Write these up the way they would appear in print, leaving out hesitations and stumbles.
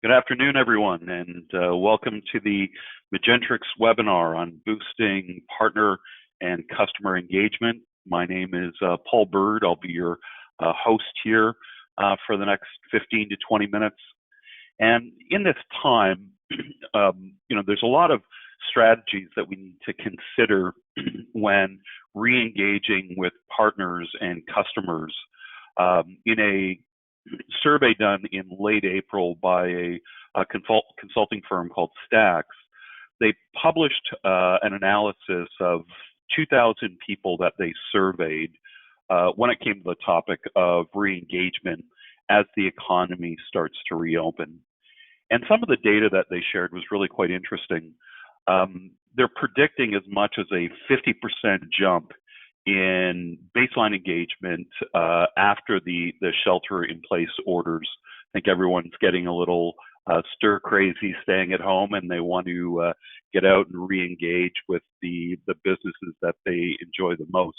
Good afternoon, everyone, and welcome to the Magentrix webinar on boosting partner and customer engagement. My name is Paul Bird. I'll be your host here for the next 15 to 20 minutes. And in this time, there's a lot of strategies that we need to consider when re-engaging with partners and customers. In a survey done in late April by a consulting firm called Stacks, they published an analysis of 2,000 people that they surveyed when it came to the topic of re-engagement as the economy starts to reopen. And some of the data that they shared was really quite interesting. They're predicting as much as a 50% jump in baseline engagement after the shelter-in-place orders. I think everyone's getting a little stir-crazy staying at home, and they want to get out and re-engage with the businesses that they enjoy the most.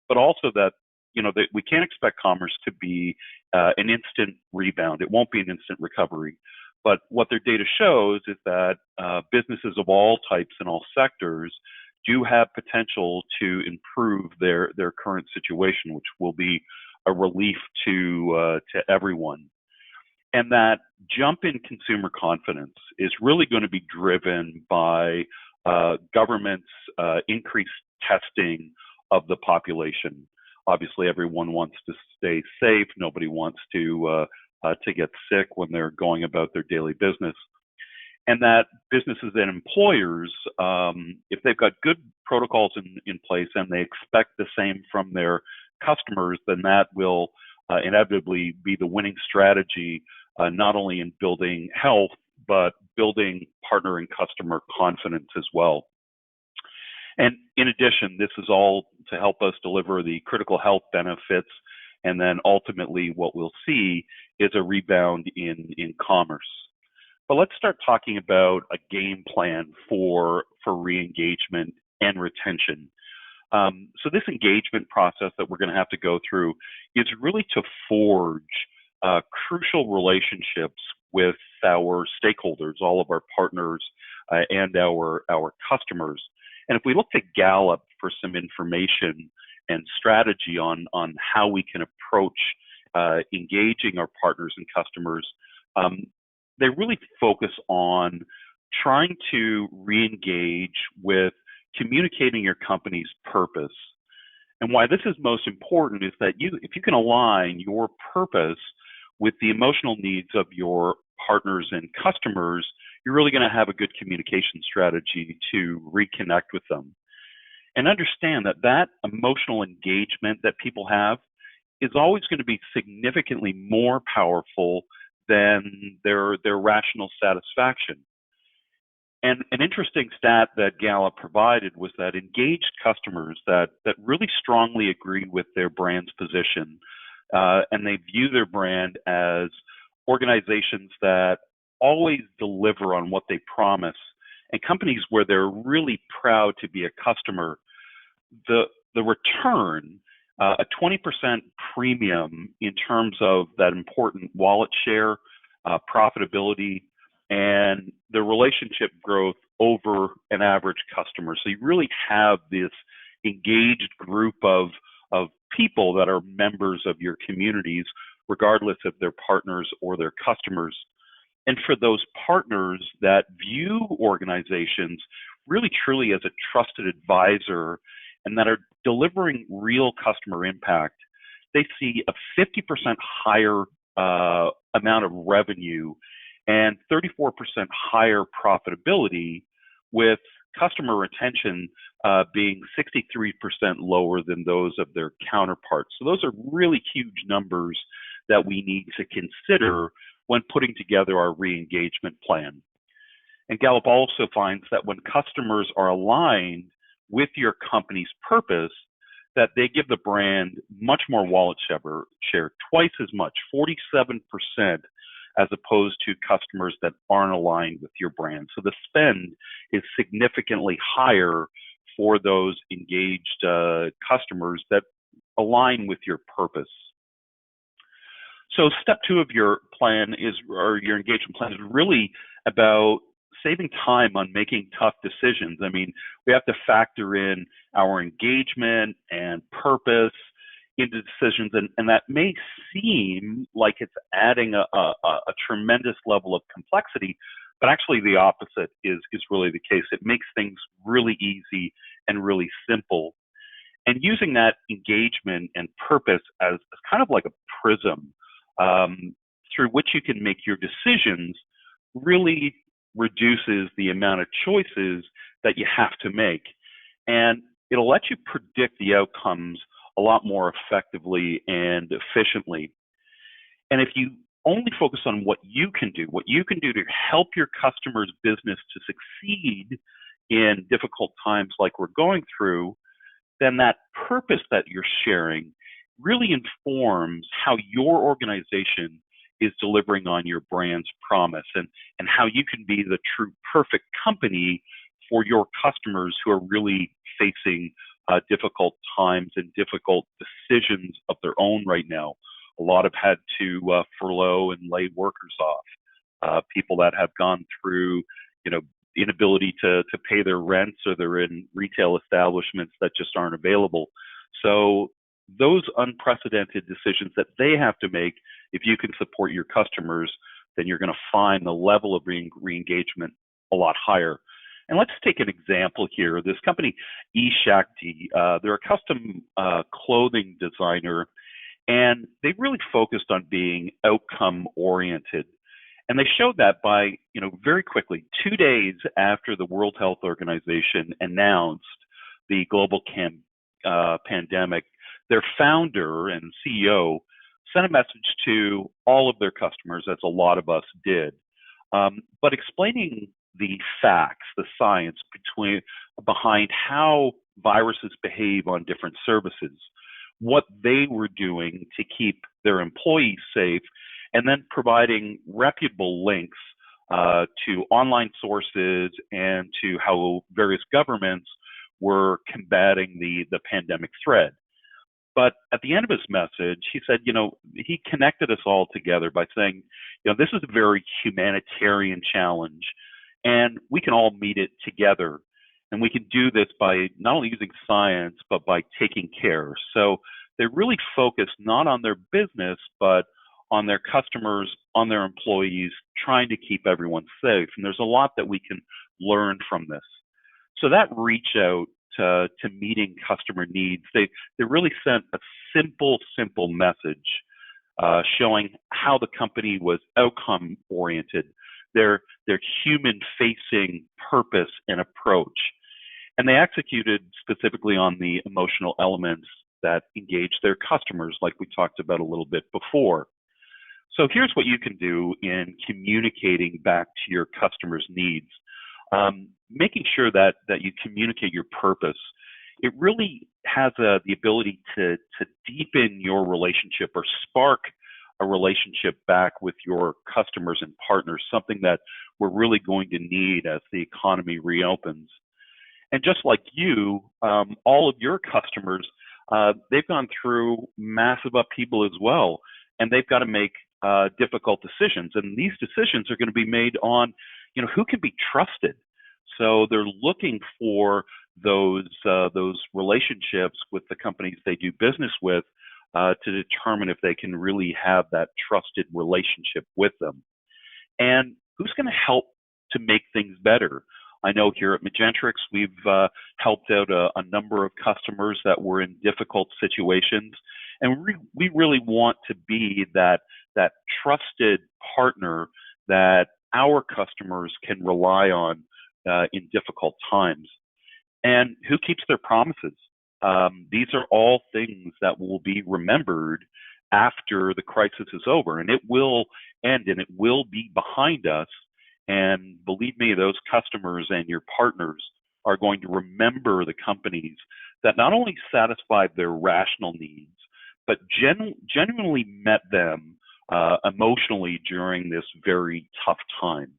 But also that that we can't expect commerce to be an instant rebound. It won't be an instant recovery. But what their data shows is that businesses of all types and all sectors do have potential to improve their current situation, which will be a relief to everyone. And that jump in consumer confidence is really going to be driven by government's increased testing of the population. Obviously, everyone wants to stay safe. Nobody wants to get sick when they're going about their daily business. And that businesses and employers, if they've got good protocols in place and they expect the same from their customers, then that will inevitably be the winning strategy, not only in building health, but building partner and customer confidence as well. And in addition, this is all to help us deliver the critical health benefits. And then ultimately what we'll see is a rebound in commerce. But let's start talking about a game plan for re-engagement and retention. So this engagement process that we're going to have to go through is really to forge crucial relationships with our stakeholders, all of our partners and our customers. And if we look to Gallup for some information and strategy on how we can approach engaging our partners and customers, they really focus on trying to re-engage with communicating your company's purpose. And why this is most important is that if you can align your purpose with the emotional needs of your partners and customers, you're really going to have a good communication strategy to reconnect with them. And understand that emotional engagement that people have is always going to be significantly more powerful than their rational satisfaction. And an interesting stat that Gallup provided was that engaged customers that really strongly agree with their brand's position, and they view their brand as organizations that always deliver on what they promise, and companies where they're really proud to be a customer, the return, a 20% premium in terms of that important wallet share, profitability, and the relationship growth over an average customer. So you really have this engaged group of people that are members of your communities, regardless if they're partners or they're customers. And for those partners that view organizations really truly as a trusted advisor and that are delivering real customer impact, they see a 50% higher amount of revenue and 34% higher profitability, with customer retention being 63% lower than those of their counterparts. So those are really huge numbers that we need to consider when putting together our re-engagement plan. And Gallup also finds that when customers are aligned with your company's purpose, that they give the brand much more wallet share, twice as much, 47%, as opposed to customers that aren't aligned with your brand. So the spend is significantly higher for those engaged customers that align with your purpose. So step two of your plan is, or your engagement plan is really about saving time on making tough decisions. I mean, we have to factor in our engagement and purpose into decisions, and that may seem like it's adding a tremendous level of complexity, but actually the opposite is really the case. It makes things really easy and really simple. And using that engagement and purpose as kind of like a prism through which you can make your decisions really reduces the amount of choices that you have to make. And it'll let you predict the outcomes a lot more effectively and efficiently. And if you only focus on what you can do to help your customer's business to succeed in difficult times like we're going through, then that purpose that you're sharing really informs how your organization is delivering on your brand's promise, and how you can be the true perfect company for your customers who are really facing difficult times and difficult decisions of their own right now. A lot have had to furlough and lay workers off. People that have gone through, inability to pay their rents, or they're in retail establishments that just aren't available. So those unprecedented decisions that they have to make, if you can support your customers, then you're going to find the level of re-engagement a lot higher. And let's take an example here. This company, Shakti, they're a custom clothing designer, and they really focused on being outcome oriented. And they showed that by, very quickly, 2 days after the World Health Organization announced the global pandemic, their founder and CEO sent a message to all of their customers, as a lot of us did, but explaining the facts, the science behind how viruses behave on different services, what they were doing to keep their employees safe, and then providing reputable links to online sources and to how various governments were combating the pandemic threat. But at the end of his message, he said, he connected us all together by saying, this is a very humanitarian challenge, and we can all meet it together. And we can do this by not only using science, but by taking care. So they really focus not on their business, but on their customers, on their employees, trying to keep everyone safe. And there's a lot that we can learn from this. So that reach out to meeting customer needs, they really sent a simple message showing how the company was outcome oriented, their human facing purpose and approach. And they executed specifically on the emotional elements that engage their customers, like we talked about a little bit before. So here's what you can do in communicating back to your customers' needs. Making sure that you communicate your purpose. It really has the ability to deepen your relationship or spark a relationship back with your customers and partners, something that we're really going to need as the economy reopens. And just like you, all of your customers, they've gone through massive upheaval as well, and they've got to make difficult decisions. And these decisions are going to be made on, who can be trusted. So they're looking for those relationships with the companies they do business with to determine if they can really have that trusted relationship with them. And who's going to help to make things better? I know here at Magentrix, we've helped out a number of customers that were in difficult situations, and we really want to be that trusted partner that our customers can rely on in difficult times. And who keeps their promises? These are all things that will be remembered after the crisis is over, and it will end and it will be behind us. And believe me, those customers and your partners are going to remember the companies that not only satisfied their rational needs, but genuinely met them emotionally during this very tough time.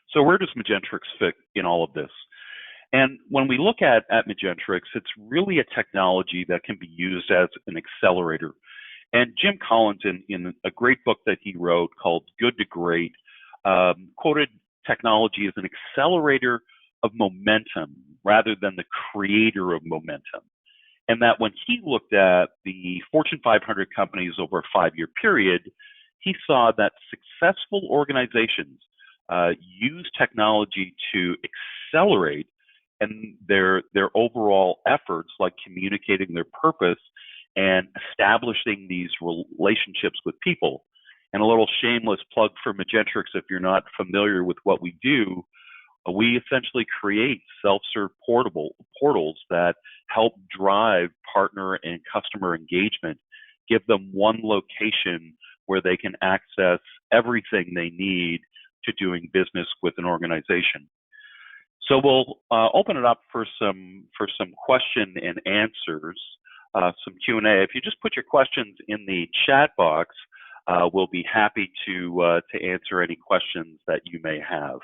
So where does Magentrix fit in all of this? And when we look at Magentrix, it's really a technology that can be used as an accelerator. And Jim Collins, in a great book that he wrote called Good to Great, quoted technology as an accelerator of momentum rather than the creator of momentum. And that when he looked at the Fortune 500 companies over a 5-year period, he saw that successful organizations use technology to accelerate and their overall efforts, like communicating their purpose and establishing these relationships with people. And a little shameless plug for Magentrix, if you're not familiar with what we do, we essentially create self-serve portals that help drive partner and customer engagement, give them one location where they can access everything they need to doing business with an organization. So we'll open it up for some question and answers, some Q&A. If you just put your questions in the chat box, we'll be happy to answer any questions that you may have.